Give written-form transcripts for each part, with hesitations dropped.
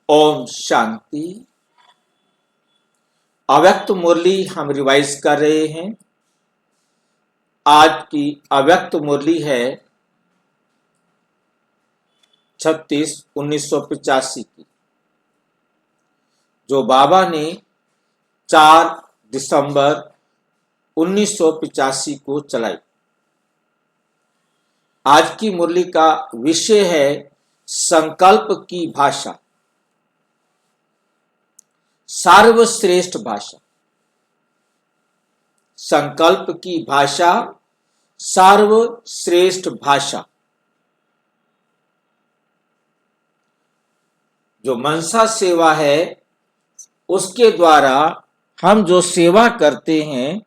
ओम शांति। अव्यक्त मुरली हम रिवाइज कर रहे हैं। आज की अव्यक्त मुरली है 36/1985 की, जो बाबा ने 4 दिसंबर 1985 को चलाई। आज की मुरली का विषय है संकल्प की भाषा, सर्वश्रेष्ठ भाषा। संकल्प की भाषा, सर्वश्रेष्ठ भाषा। जो मनसा सेवा है उसके द्वारा हम जो सेवा करते हैं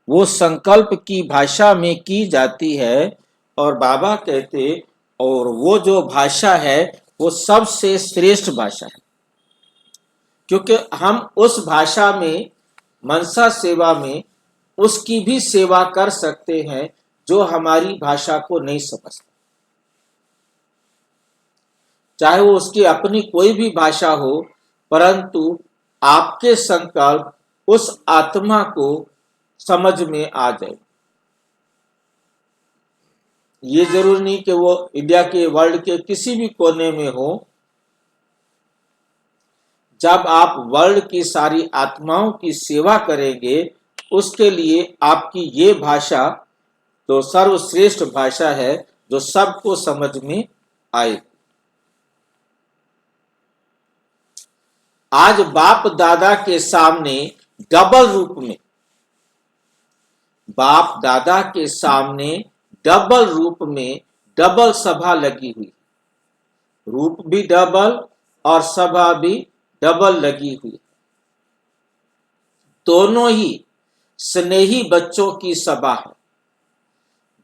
वो संकल्प की भाषा में की जाती है। और बाबा कहते और वो जो भाषा है वो सबसे श्रेष्ठ भाषा है, क्योंकि हम उस भाषा में मनसा सेवा में उसकी भी सेवा कर सकते हैं जो हमारी भाषा को नहीं समझता। चाहे वो उसकी अपनी कोई भी भाषा हो, परंतु आपके संकल्प उस आत्मा को समझ में आ जाए। ये जरूरी नहीं कि वो इंडिया के वर्ल्ड के किसी भी कोने में हो। जब आप वर्ल्ड की सारी आत्माओं की सेवा करेंगे, उसके लिए आपकी ये भाषा तो सर्वश्रेष्ठ भाषा है जो सबको समझ में आए। आज बाप दादा के सामने डबल रूप में, बाप दादा के सामने डबल रूप में डबल सभा लगी हुई, रूप भी डबल और सभा भी डबल लगी हुई। दोनों ही स्नेही बच्चों की सभा है।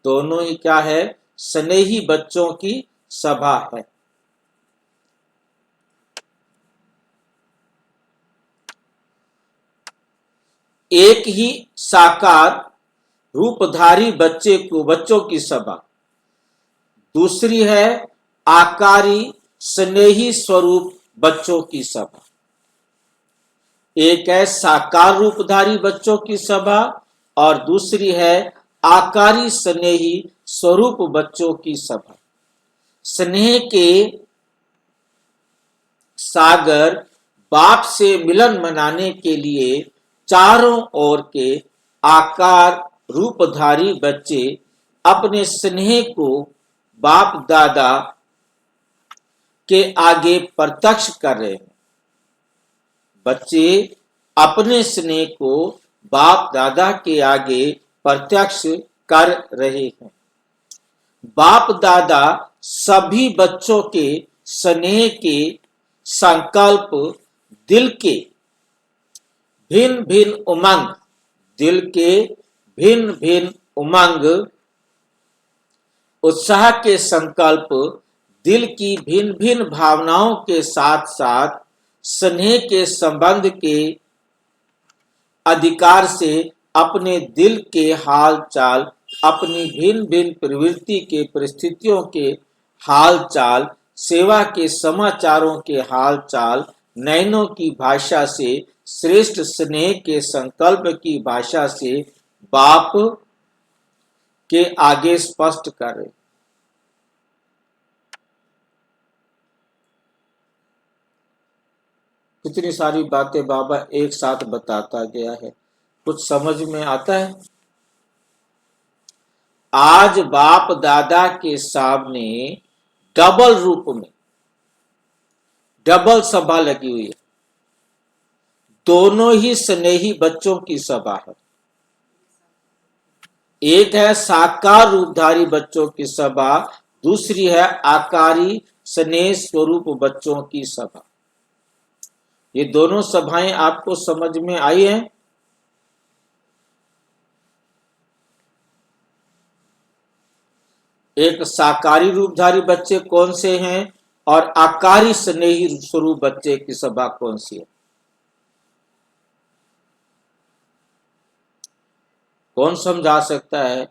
दोनों ही क्या है? स्नेही बच्चों की सभा है। एक ही साकार रूपधारी बच्चों की सभा, दूसरी है आकारी स्नेही स्वरूप बच्चों की सभा। एक है साकार रूपधारी बच्चों की सभा और दूसरी है आकारी स्नेही स्वरूप बच्चों की सभा। स्नेह के सागर बाप से मिलन मनाने के लिए चारों ओर के आकार रूपधारी बच्चे अपने स्नेह को बाप दादा के आगे प्रत्यक्ष कर रहे हैं। बच्चे अपने स्नेह को बाप दादा के आगे प्रत्यक्ष कर रहे हैं। बाप दादा सभी बच्चों के स्नेह के संकल्प, दिल के भिन्न भिन्न उमंग, दिल के भिन्न भिन्न उमंग, उत्साह के संकल्प, दिल की भिन्न भिन्न भावनाओं के साथ साथ स्नेह के संबंध के अधिकार से अपने दिल के हाल चाल, अपनी भिन्न भिन्न प्रवृत्ति के परिस्थितियों के हाल चाल, सेवा के समाचारों के हाल चाल, नयनों की भाषा से, श्रेष्ठ स्नेह के संकल्प की भाषा से बाप के आगे स्पष्ट करें। कितनी सारी बातें बाबा एक साथ बताता गया है, कुछ समझ में आता है। आज बाप दादा के सामने डबल रूप में डबल सभा लगी हुई है। दोनों ही स्नेही बच्चों की सभा है। एक है साकार रूपधारी बच्चों की सभा, दूसरी है आकारी स्नेह स्वरूप बच्चों की सभा। ये दोनों सभाएं आपको समझ में आई हैं? एक साकारी रूपधारी बच्चे कौन से हैं और आकारी स्नेही स्वरूप बच्चे की सभा कौन सी है? कौन समझा सकता है?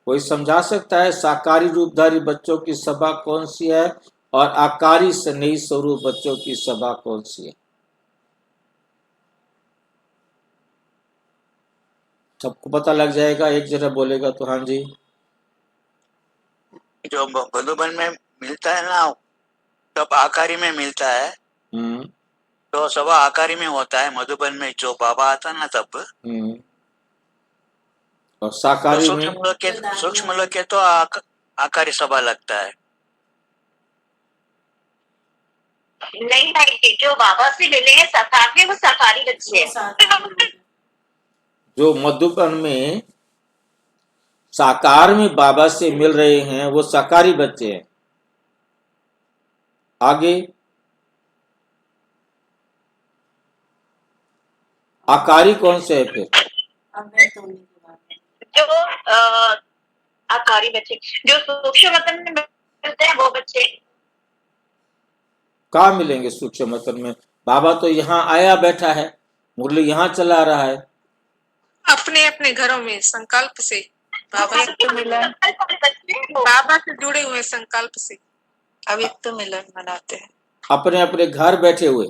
कोई समझा सकता है साकारी रूपधारी बच्चों की सभा कौन सी है और आकारी स्नेही स्वरूप बच्चों की सभा कौन सी है? सबको पता लग जाएगा, एक जरा बोलेगा तो। हाँ जी। जो मधुबन में मिलता है ना, तब आकारी में मिलता है। तो सभा आकारी में होता है। मधुबन में जो बाबा आता ना तब। और साकारी तो में सूक्ष्म लोग के तो आकारी सभा लगता है। नहीं भाई, जो बाबा से मिले हैं साकार में, वो साकारी बच्चे हैं। जो मधुबन में साकार में बाबा से मिल रहे हैं वो साकारी बच्चे हैं। आगे आकारी कौन से है फिर? जो आकारी बच्चे, जो सूक्ष्म मतन में मिलते हैं वो बच्चे। कहाँ मिलेंगे सूक्ष्म मतन में? बाबा तो यहाँ आया बैठा है, मुरली यहाँ चला रहा है। अपने अपने घरों में संकल्प से अव्यक्त मिलन, बाबा से जुड़े हुए संकल्प से अव्यक्त मिलन मनाते हैं। अपने अपने घर बैठे हुए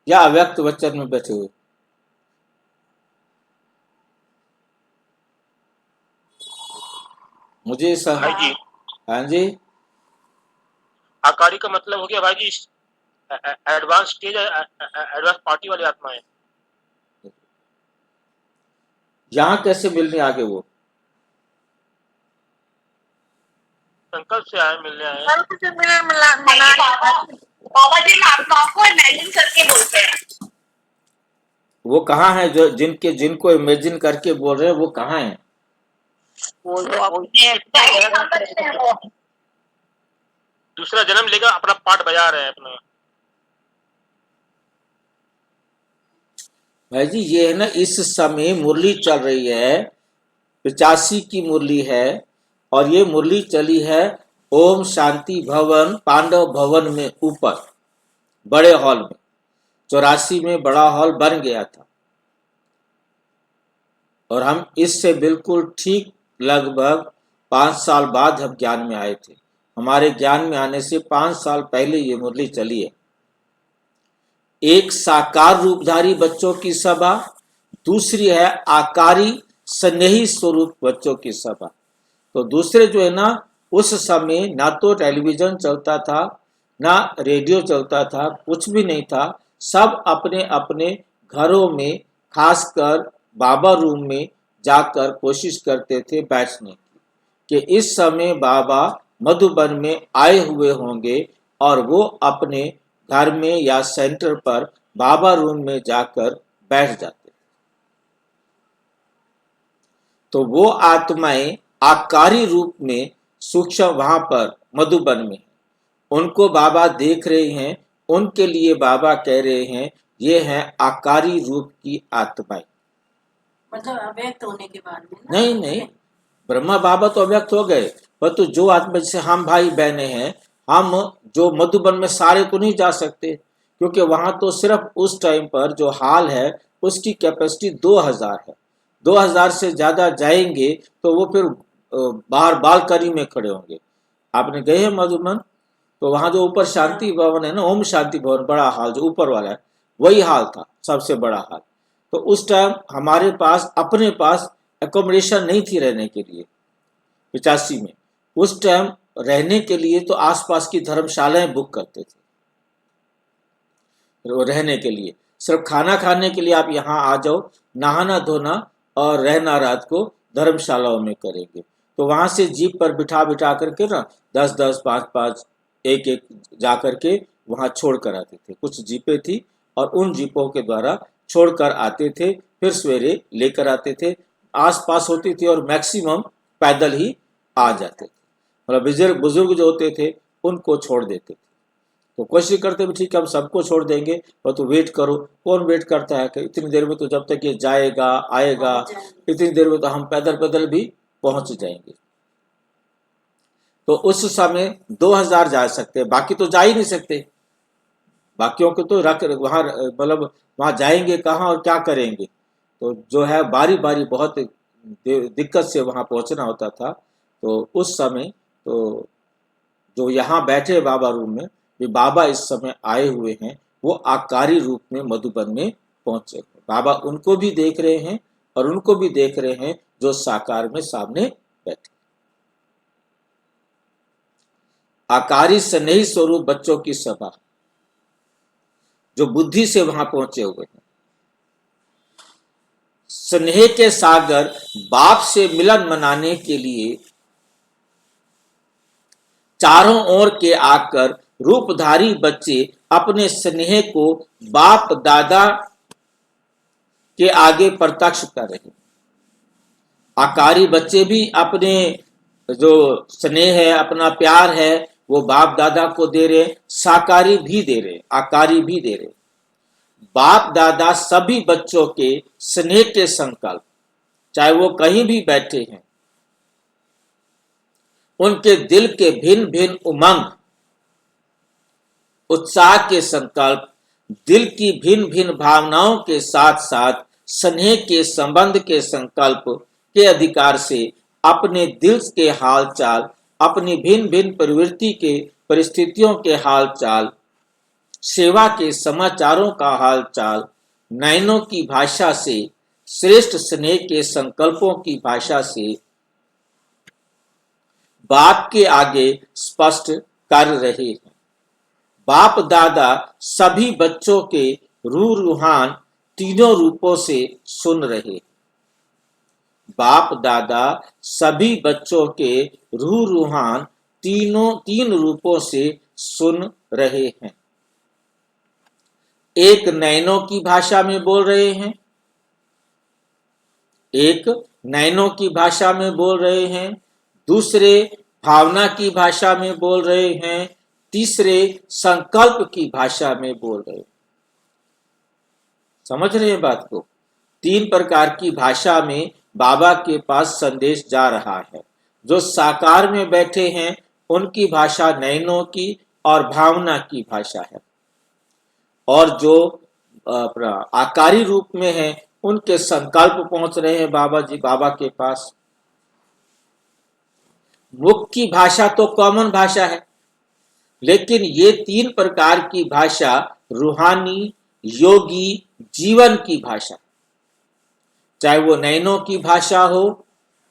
या अव्यक्त वचन में बैठे हुए? मुझे भाई जी, हाँ जी। आकारी का मतलब हो गया भाई जी एडवांस स्टेज, एडवांस पार्टी वाली आत्माएं। यहाँ कैसे मिलने आगे वो? संकल्प से आए, मिलने आए। बाबा जी आत्माओं को इमेजिन करके बोलते हैं। वो कहाँ है जो जिनको इमेजिन करके बोल रहे हैं, वो कहाँ है? दूसरा जन्म लेगा, अपना पार्ट बजा रहे हैं अपना। भाई जी ये है ना, इस समय मुरली चल रही है, 85 की मुरली है, और ये मुरली चली है ओम शांति भवन पांडव भवन में ऊपर बड़े हॉल में। 84 में बड़ा हॉल बन गया था और हम इससे बिल्कुल ठीक लगभग 5 साल बाद हम ज्ञान में आए थे। हमारे ज्ञान में आने से 5 साल पहले ये मुरली चली है। एक साकार रूपधारी बच्चों की सभा, दूसरी है आकारी स्नेही स्वरूप बच्चों की सभा। तो दूसरे जो है ना, उस समय ना तो टेलीविजन चलता था, ना रेडियो चलता था, कुछ भी नहीं था। सब अपने अपने घरों में, खासकर बाबा रूम में जाकर कोशिश करते थे बैठने की, कि इस समय बाबा मधुबन में आए हुए होंगे और वो अपने घर में या सेंटर पर बाबा रूम में जाकर बैठ जाते। तो वो आत्माएं आकारी रूप में सूक्ष्म वहां पर मधुबन में, उनको बाबा देख रहे हैं। उनके लिए बाबा कह रहे हैं ये हैं आकारी रूप की आत्माएं। मतलब अव्यक्त होने के बाद में? नहीं नहीं, ब्रह्मा बाबा तो अव्यक्त हो गए, परंतु जो आत्मा, जैसे हम भाई बहने हैं, हम जो मधुबन में सारे तो नहीं जा सकते, क्योंकि वहां तो सिर्फ उस टाइम पर जो हॉल है उसकी कैपेसिटी 2000 है। 2000 से ज्यादा जाएंगे तो वो फिर बाहर बालकनी में खड़े होंगे। आपने गए हैं मधुबन? तो वहां जो ऊपर शांति भवन है ना, ओम शांति भवन, बड़ा हॉल जो ऊपर वाला है, वही हॉल था सबसे बड़ा हॉल। तो उस टाइम हमारे पास अपने पास एकोमोडेशन नहीं थी रहने के लिए 85 में। उस टाइम रहने के लिए तो आसपास की धर्मशालाएं बुक करते थे रहने के लिए। सिर्फ खाना खाने के लिए आप यहाँ आ जाओ, नहाना धोना और रहना रात को धर्मशालाओं में करेंगे। तो वहां से जीप पर बिठा बिठा करके ना 10-10, 5-5, एक जा करके वहां छोड़ कर आते थे। कुछ जीपें थी और उन जीपों के द्वारा छोड़कर आते थे, फिर सवेरे लेकर आते थे। आसपास होती थी और मैक्सिमम पैदल ही आ जाते थे। मतलब बुजुर्ग जो होते थे उनको छोड़ देते थे। तो कोशिश करते भी ठीक है हम सबको छोड़ देंगे, और तो वेट करो। कौन वेट करता है कि इतनी देर में तो जब तक ये जाएगा आएगा, इतनी देर में तो हम पैदल पैदल भी पहुंच जाएंगे। तो उस समय 2000 जा सकते, बाकी तो जा ही नहीं सकते। बाकियों को तो रख वहां, मतलब वहां जाएंगे कहाँ और क्या करेंगे। तो जो है बारी बारी बहुत दिक्कत से वहाँ पहुँचना होता था, तो उस समय तो जो यहाँ बैठे बाबा रूम में, वे बाबा इस समय आए हुए हैं, वो आकारी रूप में मधुबन में पहुंचे। बाबा उनको भी देख रहे हैं और उनको भी देख रहे हैं जो साकार में सामने बैठे। आकारी स्नेही स्वरूप बच्चों की सभा, जो बुद्धि से वहां पहुंचे हुए हैं। स्नेह के सागर बाप से मिलन मनाने के लिए चारों ओर के आकर रूपधारी बच्चे अपने स्नेह को बाप दादा के आगे प्रत्यक्ष कर रहे। आकारी बच्चे भी अपने जो स्नेह है, अपना प्यार है, वो बाप दादा को दे रहे, साकारी भी दे रहे, आकारी भी दे रहे। बाप दादा सभी बच्चों के स्नेह के संकल्प, चाहे वो कहीं भी बैठे हैं, उनके दिल के भिन्न भिन्न उमंग, उत्साह के संकल्प, दिल की भिन्न भिन्न भावनाओं के साथ साथ स्नेह के संबंध के संकल्प के अधिकार से अपने दिल के हाल चाल, अपनी भिन्न भिन्न प्रवृत्ति के परिस्थितियों के हाल चाल, सेवा के समाचारों का हाल चाल, नयनों की भाषा से, श्रेष्ठ स्नेह के संकल्पों की भाषा से बाप के आगे स्पष्ट कर रहे हैं। बाप दादा सभी बच्चों के रूहान तीनों रूपों से सुन रहे हैं। बाप दादा सभी बच्चों के रूहान तीन रूपों से सुन रहे हैं। एक नयनों की भाषा में बोल रहे हैं, एक नयनों की भाषा में बोल रहे हैं, दूसरे भावना की भाषा में बोल रहे हैं, तीसरे संकल्प की भाषा में बोल रहे हैं। समझ रहे हैं बात को? तीन प्रकार की भाषा में बाबा के पास संदेश जा रहा है। जो साकार में बैठे हैं उनकी भाषा नयनों की और भावना की भाषा है, और जो आकारी रूप में है उनके संकल्प पहुंच रहे हैं बाबा जी, बाबा के पास। मुख की भाषा तो कॉमन भाषा है, लेकिन ये तीन प्रकार की भाषा रूहानी, योगी, जीवन की भाषा, चाहे वो नयनों की भाषा हो,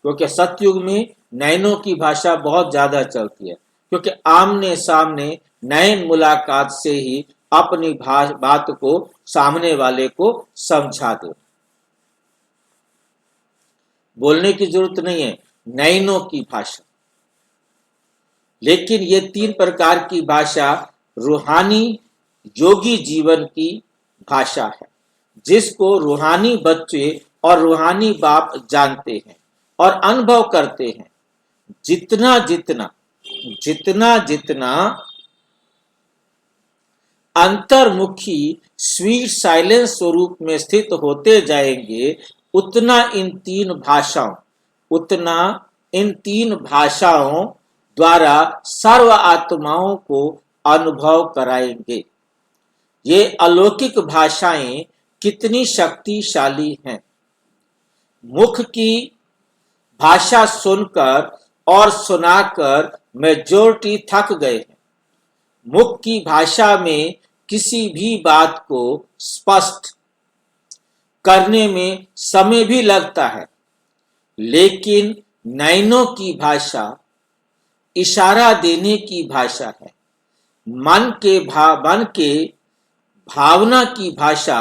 क्योंकि सतयुग में नयनों की भाषा बहुत ज्यादा चलती है, क्योंकि आमने सामने नयन मुलाकात से ही अपनी बात को सामने वाले को समझा दे। बोलने की जरूरत नहीं है, नयनों की भाषा। लेकिन ये तीन प्रकार की भाषा रूहानी, योगी जीवन की भाषा है, जिसको रूहानी बच्चे और रूहानी बाप जानते हैं और अनुभव करते हैं। जितना जितना जितना जितना अंतर्मुखी स्वीट साइलेंस स्वरूप में स्थित होते जाएंगे, उतना इन तीन भाषाओं द्वारा सर्व आत्माओं को अनुभव कराएंगे। ये अलौकिक भाषाएं कितनी शक्तिशाली हैं। मुख की भाषा सुनकर और सुनाकर मेजॉरिटी थक गए हैं। मुख की भाषा में किसी भी बात को स्पष्ट करने में समय भी लगता है, लेकिन नयनों की भाषा इशारा देने की भाषा है। मन के भावना की भाषा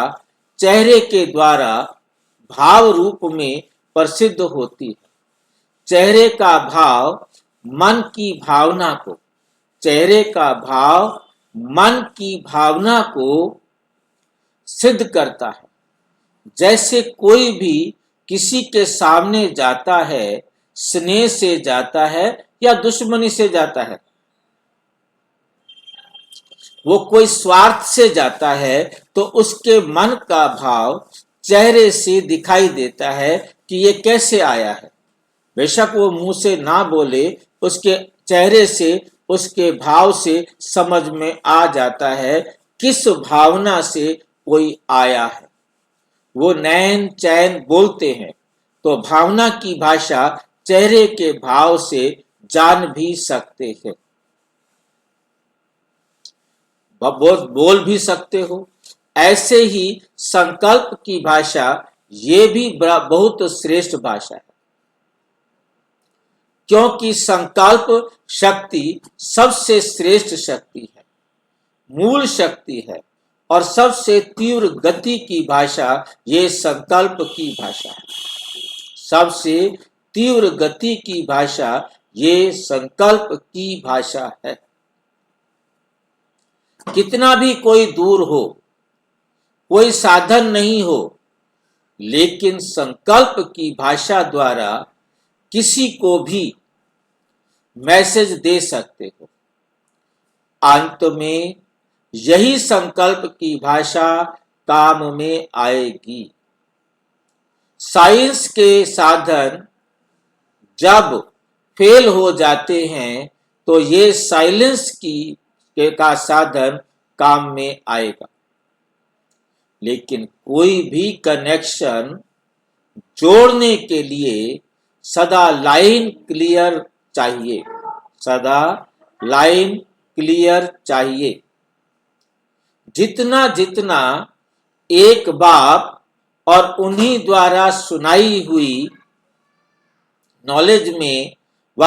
चेहरे के द्वारा भाव रूप में प्रसिद्ध होती है। चेहरे का भाव मन की भावना को, चेहरे का भाव मन की भावना को सिद्ध करता है। जैसे कोई भी किसी के सामने जाता है, स्नेह से जाता है या दुश्मनी से जाता है। वो कोई स्वार्थ से जाता है तो उसके मन का भाव चेहरे से दिखाई देता है कि ये कैसे आया है। बेशक वो मुंह से ना बोले, उसके चेहरे से, उसके भाव से समझ में आ जाता है किस भावना से कोई आया है। वो नैन चैन बोलते हैं तो भावना की भाषा चेहरे के भाव से जान भी सकते हैं, बोल भी सकते हो। ऐसे ही संकल्प की भाषा ये भी बहुत श्रेष्ठ भाषा है, क्योंकि संकल्प शक्ति सबसे श्रेष्ठ शक्ति है, मूल शक्ति है, और सबसे तीव्र गति की भाषा ये संकल्प की भाषा है। सबसे तीव्र गति की भाषा ये संकल्प की भाषा है। कितना भी कोई दूर हो, कोई साधन नहीं हो, लेकिन संकल्प की भाषा द्वारा किसी को भी मैसेज दे सकते हो। अंत में यही संकल्प की भाषा काम में आएगी। साइंस के साधन जब फेल हो जाते हैं तो ये साइलेंस का साधन काम में आएगा। लेकिन कोई भी कनेक्शन जोड़ने के लिए सदा लाइन क्लियर चाहिए, सदा लाइन क्लियर चाहिए। जितना जितना एक बाप और उन्हीं द्वारा सुनाई हुई नॉलेज में व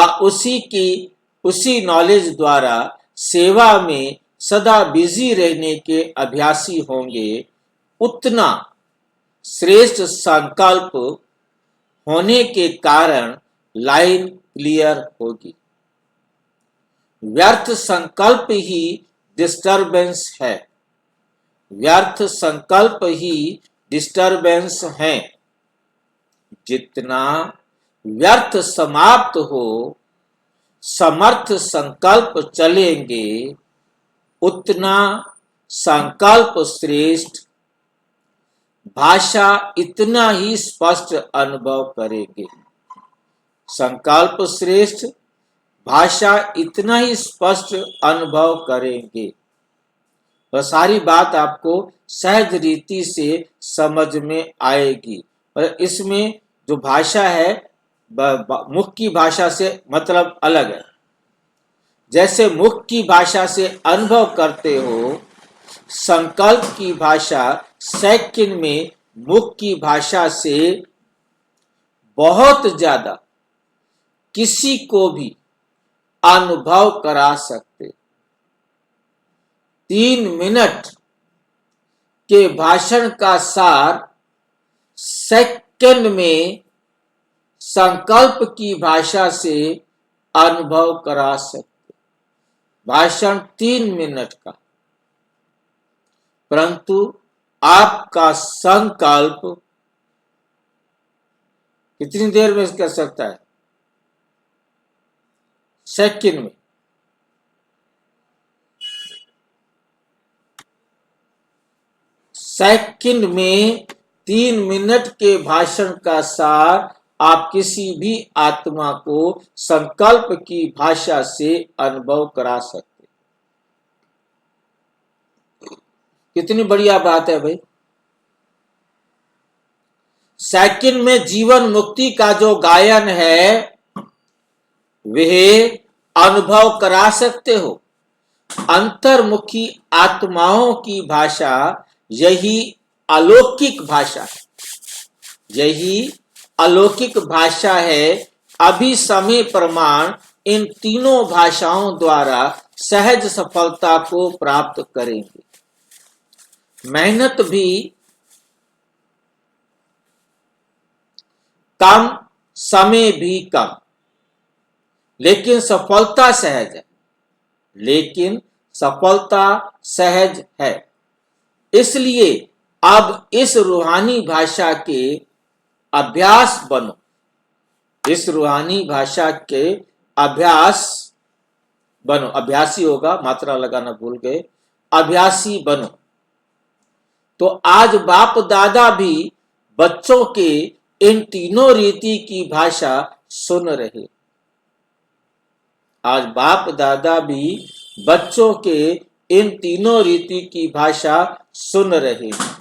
उसी नॉलेज द्वारा सेवा में सदा बिजी रहने के अभ्यासी होंगे, उतना श्रेष्ठ संकल्प होने के कारण लाइन क्लियर होगी। व्यर्थ संकल्प ही डिस्टरबेंस है, व्यर्थ संकल्प ही डिस्टरबेंस है। जितना व्यर्थ समाप्त हो, समर्थ संकल्प चलेंगे, उतना संकल्प श्रेष्ठ भाषा इतना ही स्पष्ट अनुभव करेंगे। संकल्प श्रेष्ठ भाषा इतना ही स्पष्ट अनुभव करेंगे। वह सारी बात आपको सहज रीति से समझ में आएगी। और इसमें जो भाषा है मुख की भाषा से मतलब अलग है। जैसे मुख की भाषा से अनुभव करते हो, संकल्प की भाषा सेकंड में मुख की भाषा से बहुत ज्यादा किसी को भी अनुभव करा सकते। 3 मिनट के भाषण का सार सेकंड में संकल्प की भाषा से अनुभव करा सकते। भाषण 3 मिनट का, परंतु आपका संकल्प कितनी देर में कर सकता है? सेकंड में। सेकंड में 3 मिनट के भाषण का सार आप किसी भी आत्मा को संकल्प की भाषा से अनुभव करा सकते। कितनी बढ़िया बात है भाई। सेकंड में जीवन मुक्ति का जो गायन है वह अनुभव करा सकते हो। अंतर्मुखी आत्माओं की भाषा यही अलौकिक भाषा है, यही अलौकिक भाषा है। अभी समय प्रमाण इन तीनों भाषाओं द्वारा सहज सफलता को प्राप्त करेंगे। मेहनत भी कम, समय भी कम, लेकिन सफलता सहज है, लेकिन सफलता सहज है। इसलिए अब इस रूहानी भाषा के अभ्यास बनो, इस रूहानी भाषा के अभ्यास बनो। अभ्यासी होगा, मात्रा लगाना भूल गए, अभ्यासी बनो। तो आज बाप दादा भी बच्चों के इन तीनों रीति की भाषा सुन रहे। आज बाप दादा भी बच्चों के इन तीनों रीति की भाषा सुन रहे हैं।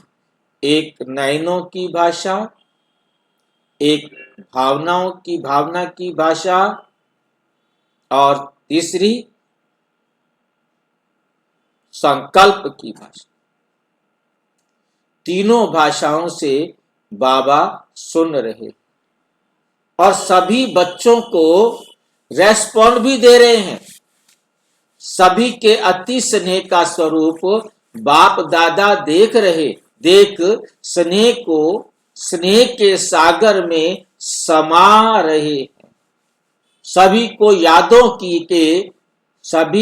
एक नैनों की भाषा, एक भावना की भाषा, और तीसरी संकल्प की भाषा। तीनों भाषाओं से बाबा सुन रहे और सभी बच्चों को रेस्पॉन्ड भी दे रहे हैं। सभी के अति स्नेह का स्वरूप बाप दादा देख स्नेह को स्नेह के सागर में समा रहे हैं। सभी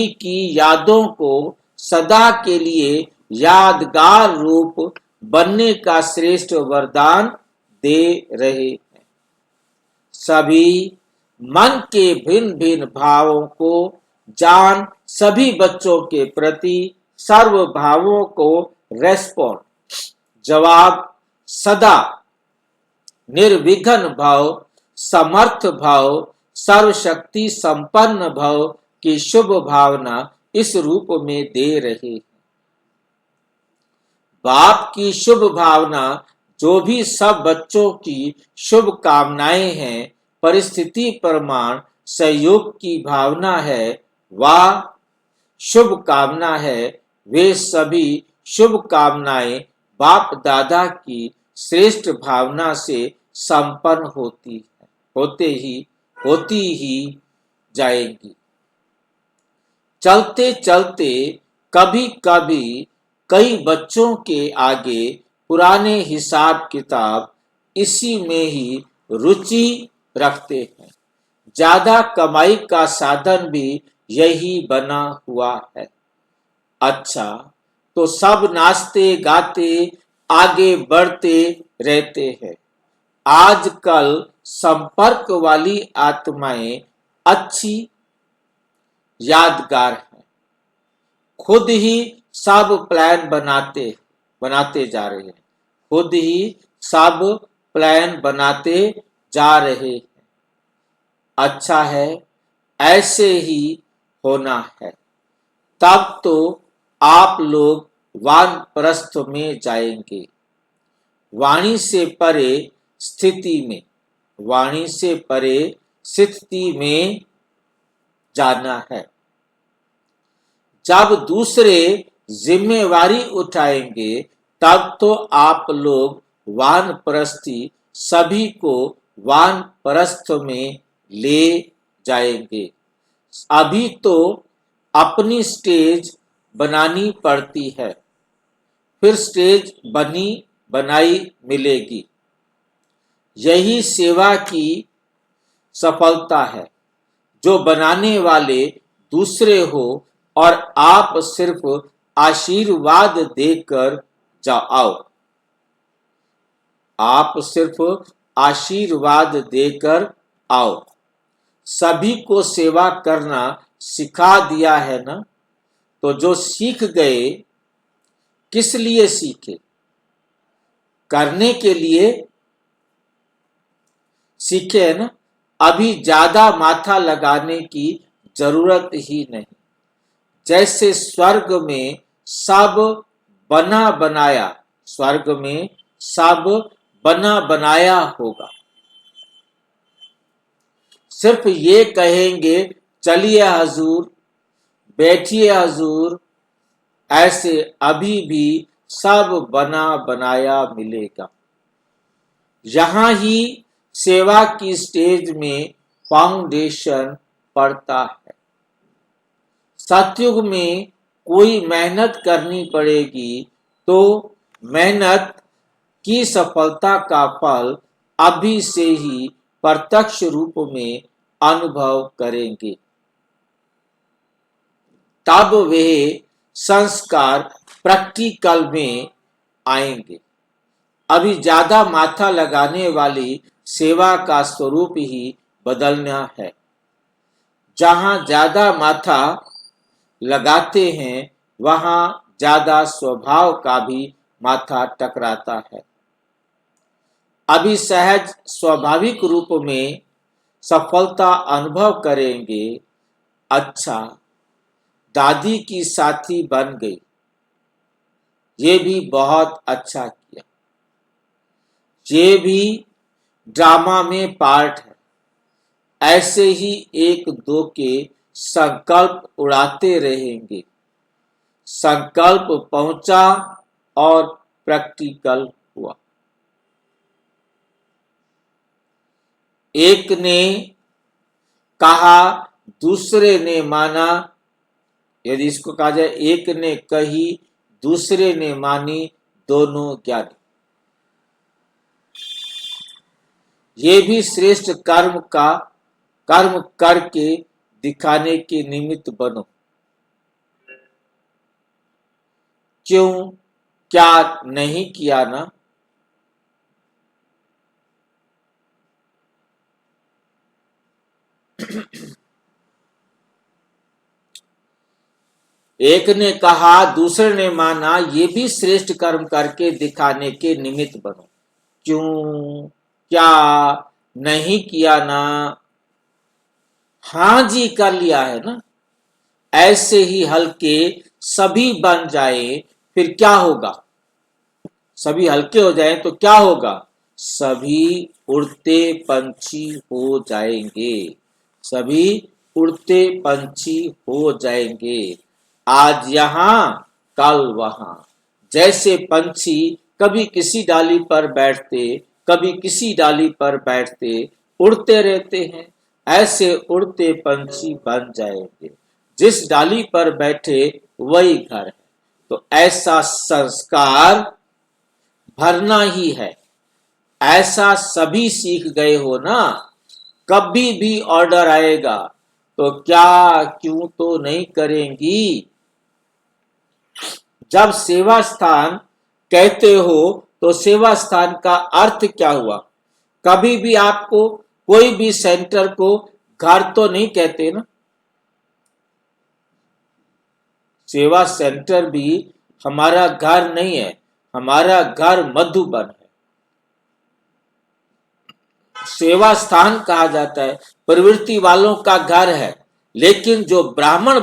की यादों को सदा के लिए यादगार रूप बनने का श्रेष्ठ वरदान दे रहे हैं। सभी मन के भिन्न भिन्न भावों को जान सभी बच्चों के प्रति सर्व भावों को रेस्पॉन्ड जवाब सदा निर्विघ्न भाव, समर्थ भाव, सर्वशक्ति संपन्न भाव की शुभ भावना इस रूप में दे रहे हैं। बाप की शुभ भावना जो भी सब बच्चों की शुभ कामनाएं हैं, परिस्थिति प्रमाण सहयोग की भावना है, वह शुभ कामना है। वे सभी शुभ कामनाएं बाप दादा की श्रेष्ठ भावना से संपन्न होती ही जाएंगी। चलते चलते कभी कभी कई बच्चों के आगे पुराने हिसाब किताब इसी में ही रुचि रखते हैं। ज्यादा कमाई का साधन भी यही बना हुआ है। अच्छा, तो सब नाचते गाते आगे बढ़ते रहते हैं। आजकल संपर्क वाली आत्माएं अच्छी यादगार हैं। खुद ही सब प्लान बनाते जा रहे हैं। खुद ही सब प्लान बनाते जा रहे हैं। अच्छा है, ऐसे ही होना है। तब तो आप लोग वानप्रस्थ में जाएंगे। वाणी से परे स्थिति में जाना है। जब दूसरे जिम्मेवारी उठाएंगे तब तो आप लोग वानप्रस्थी सभी को वानप्रस्थ में ले जाएंगे। अभी तो अपनी स्टेज बनानी पड़ती है, फिर स्टेज बनाई मिलेगी। यही सेवा की सफलता है, जो बनाने वाले दूसरे हो और आप सिर्फ आशीर्वाद देकर जाओ। आप सिर्फ आशीर्वाद देकर आओ। सभी को सेवा करना सिखा दिया है ना, तो जो सीख गए किस लिए सीखे? करने के लिए सीखे है ना। अभी ज्यादा माथा लगाने की जरूरत ही नहीं। जैसे स्वर्ग में सब बना बनाया होगा। सिर्फ ये कहेंगे चलिए हजूर, बैठिए हजूर, ऐसे अभी भी सब बना बनाया मिलेगा। यहां ही सेवा की स्टेज में फाउंडेशन पड़ता है। सतयुग में कोई मेहनत करनी पड़ेगी, तो मेहनत की सफलता का फल अभी से ही प्रत्यक्ष रूप में अनुभव करेंगे। तब वे संस्कार प्रैक्टिकल में आएंगे। अभी ज्यादा माथा लगाने वाली सेवा का स्वरूप ही बदलना है। जहां ज्यादा माथा लगाते हैं वहां ज्यादा स्वभाव का भी माथा टकराता है। अभी सहज स्वाभाविक रूप में सफलता अनुभव करेंगे। अच्छा, दादी की साथी बन गई, ये भी बहुत अच्छा किया। ये भी ड्रामा में पार्ट है। ऐसे ही एक दो के संकल्प उड़ाते रहेंगे। संकल्प पहुंचा और प्रैक्टिकल हुआ। एक ने कहा, दूसरे ने माना। यदि इसको कहा जाए, एक ने कही, दूसरे ने मानी, दोनों ज्ञानी। ये भी श्रेष्ठ कर्म करके दिखाने के निमित्त बनो। क्यों, क्या नहीं किया ना? एक ने कहा, दूसरे ने माना, ये भी श्रेष्ठ कर्म करके दिखाने के निमित्त बनो। क्यों, क्या नहीं किया ना? हाँ जी कर लिया है ना। ऐसे ही हल्के सभी बन जाए, फिर क्या होगा? सभी हल्के हो जाए तो क्या होगा? सभी उड़ते पंछी हो जाएंगे। सभी उड़ते पंछी हो जाएंगे। आज यहाँ, कल वहां। जैसे पंछी कभी किसी डाली पर बैठते, कभी किसी डाली पर बैठते, उड़ते रहते हैं, ऐसे उड़ते पंछी बन जाएंगे। जिस डाली पर बैठे वही घर है। तो ऐसा संस्कार भरना ही है। ऐसा सभी सीख गए हो ना। कभी भी ऑर्डर आएगा तो क्या क्यों तो नहीं करेंगी। जब सेवा स्थान कहते हो तो सेवा स्थान का अर्थ क्या हुआ? कभी भी आपको कोई भी सेंटर को घर तो नहीं कहते ना। सेवा सेंटर भी हमारा घर नहीं है, हमारा घर मधुबन है। सेवा स्थान कहा जाता है, प्रवृत्ति वालों का घर है। लेकिन जो ब्राह्मण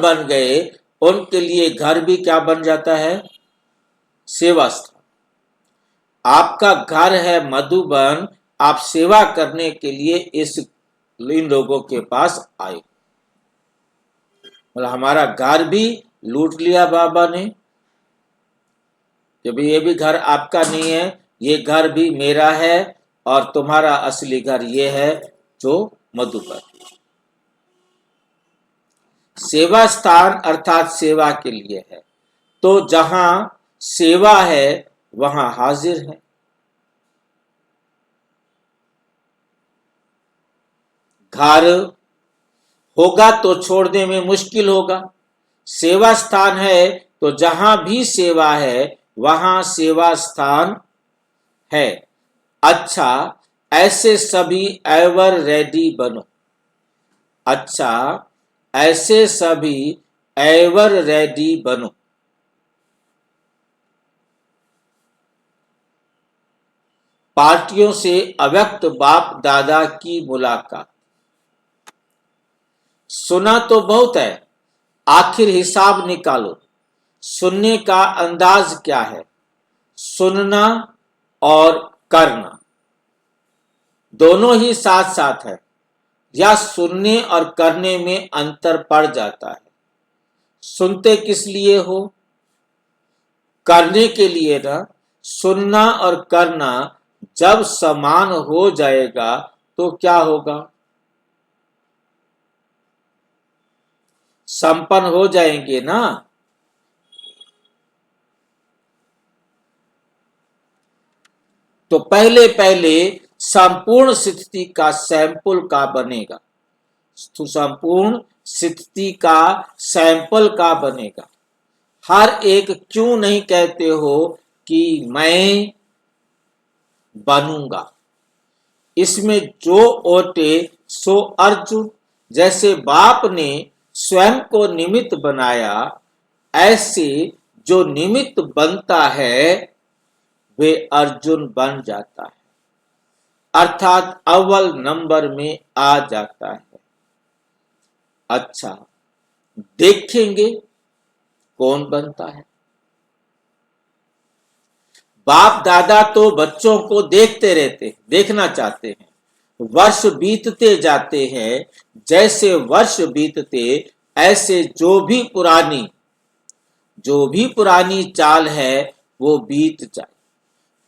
बन गए, उनके लिए घर भी क्या बन जाता है? सेवा स्थान। आपका घर है मधुबन, आप सेवा करने के लिए इन लोगों के पास आए। मतलब हमारा घर भी लूट लिया बाबा ने। जब ये भी घर आपका नहीं है, ये घर भी मेरा है, और तुम्हारा असली घर ये है जो मधुबन। सेवा स्थान अर्थात सेवा के लिए है। तो जहां सेवा है वहां हाजिर है। घर होगा तो छोड़ने में मुश्किल होगा। सेवा स्थान है तो जहां भी सेवा है वहां सेवा स्थान है। अच्छा, ऐसे सभी एवर रेडी बनो। अच्छा, ऐसे सभी एवर रेडी बनो। पार्टियों से अव्यक्त बाप दादा की मुलाकात। सुना तो बहुत है, आखिर हिसाब निकालो। सुनने का अंदाज क्या है? सुनना और करना दोनों ही साथ साथ है, या सुनने और करने में अंतर पड़ जाता है? सुनते किस लिए हो? करने के लिए ना। सुनना और करना जब समान हो जाएगा तो क्या होगा? संपन्न हो जाएंगे ना। तो पहले संपूर्ण स्थिति का सैंपल का बनेगा। तो संपूर्ण स्थिति का सैंपल का बनेगा। हर एक क्यों नहीं कहते हो कि मैं बनूंगा? इसमें जो ओटे सो अर्जुन। जैसे बाप ने स्वयं को निमित्त बनाया, ऐसे जो निमित्त बनता है वे अर्जुन बन जाता है, अर्थात अव्वल नंबर में आ जाता है। अच्छा, देखेंगे कौन बनता है। बाप दादा तो बच्चों को देखते रहते, देखना चाहते हैं। वर्ष बीतते जाते हैं, जैसे वर्ष बीतते ऐसे जो भी पुरानी चाल है वो बीत जाए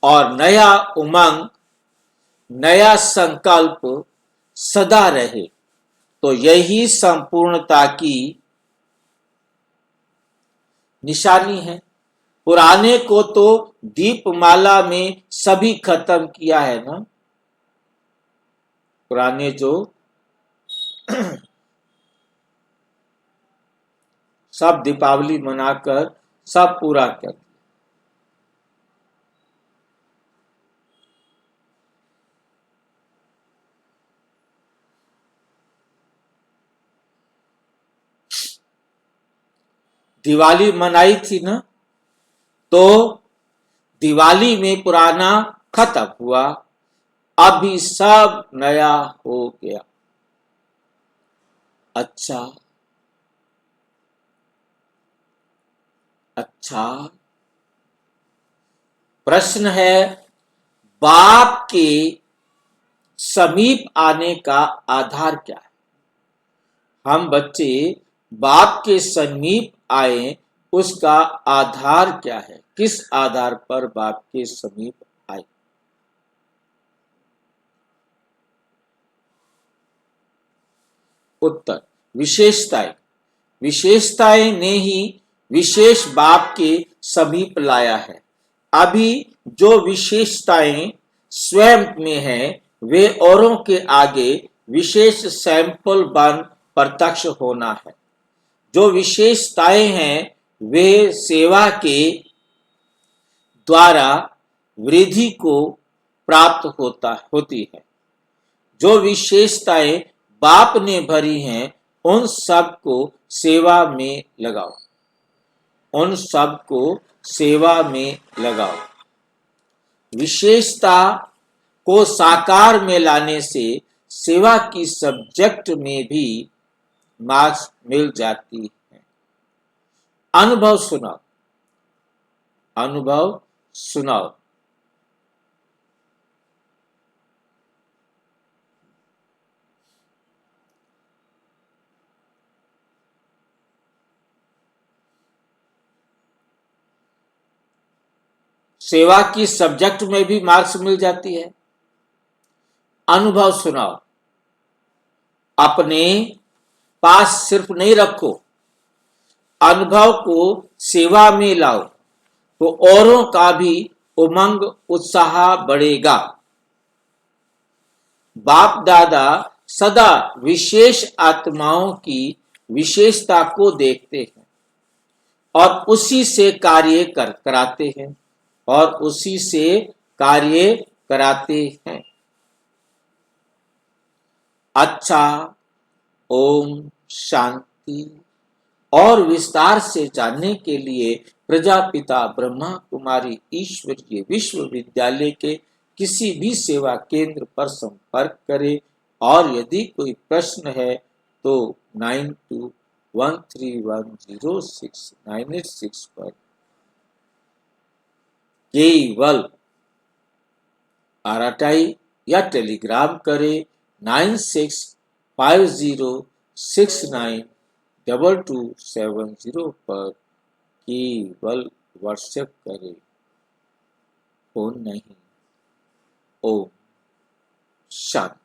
और नया उमंग, नया संकल्प सदा रहे। तो यही संपूर्णता की निशानी है। पुराने को तो दीपमाला में सभी खत्म किया है ना। पुराने जो सब दीपावली मनाकर सब पूरा कर। दिवाली मनाई थी ना, तो दिवाली में पुराना खत्म हुआ, अभी सब नया हो गया। अच्छा, प्रश्न है, बाप के समीप आने का आधार क्या है? हम बच्चे बाप के समीप आए, उसका आधार क्या है? किस आधार पर बाप के समीप आए? उत्तर, विशेषताएं ने ही विशेष बाप के समीप लाया है। अभी जो विशेषताएं स्वयं में हैं, वे औरों के आगे विशेष सैंपल बन प्रत्यक्ष होना है। जो विशेषताएं हैं वे सेवा के द्वारा वृद्धि को प्राप्त होती है। जो विशेषताएं बाप ने भरी हैं, उन सब को सेवा में लगाओ। विशेषता को साकार में लाने से सेवा की सब्जेक्ट में भी मार्क्स मिल जाती है। अनुभव सुनाओ। सेवा की सब्जेक्ट में भी मार्क्स मिल जाती है। अनुभव सुनाओ। अपने पास सिर्फ नहीं रखो, अनुभव को सेवा में लाओ, तो औरों का भी उमंग उत्साह बढ़ेगा। बाप दादा सदा विशेष आत्माओं की विशेषता को देखते हैं और उसी से कार्य कराते हैं। अच्छा, ओम शांति। और विस्तार से जानने के लिए प्रजापिता ब्रह्मा कुमारी ईश्वरीय विश्वविद्यालय के किसी भी सेवा केंद्र पर संपर्क करें और यदि कोई प्रश्न है तो 9213106986 पर केवल RTI या टेलीग्राम करें। 9650692270 पर केवल व्हाट्सएप करें, फोन नहीं। ओम शांति।